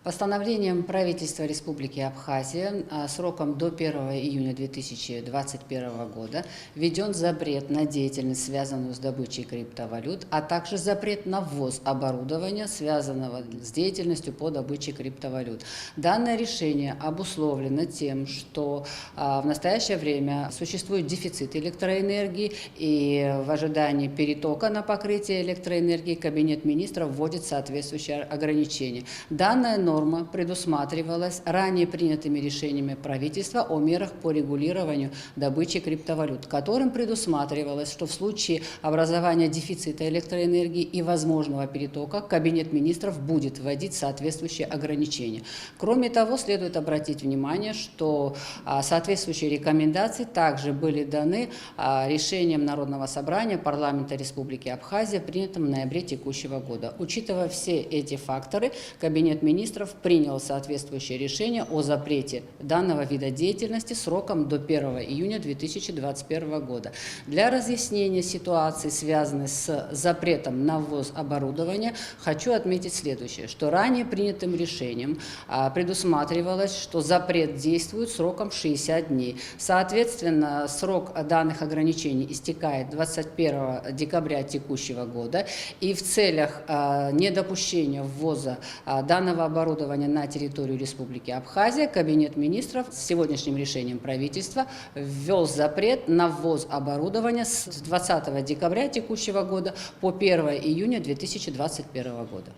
Постановлением правительства Республики Абхазия сроком до 1 июня 2021 года введен запрет на деятельность, связанную с добычей криптовалют, а также запрет на ввоз оборудования, связанного с деятельностью по добыче криптовалют. Данное решение обусловлено тем, что в настоящее время существует дефицит электроэнергии, и в ожидании перетока на покрытие электроэнергии Кабинет министров вводит соответствующие ограничения. Данная норма предусматривалась ранее принятыми решениями правительства о мерах по регулированию добычи криптовалют, которым предусматривалось, что в случае образования дефицита электроэнергии и возможного перетока Кабинет министров будет вводить соответствующие ограничения. Кроме того, следует обратить внимание, что соответствующие рекомендации также были даны решением Народного собрания парламента Республики Абхазия, принятым в ноябре текущего года. Учитывая все эти факторы, Кабинет министров принял соответствующее решение о запрете данного вида деятельности сроком до 1 июня 2021 года. Для разъяснения ситуации, связанной с запретом на ввоз оборудования, хочу отметить следующее, что ранее принятым решением предусматривалось, что запрет действует сроком 60 дней. Соответственно, срок данных ограничений истекает 21 декабря текущего года, и в целях недопущения ввоза данного оборудования на территорию Республики Абхазия Кабинет министров с сегодняшним решением правительства ввел запрет на ввоз оборудования с 20 декабря текущего года по 1 июня 2021 года.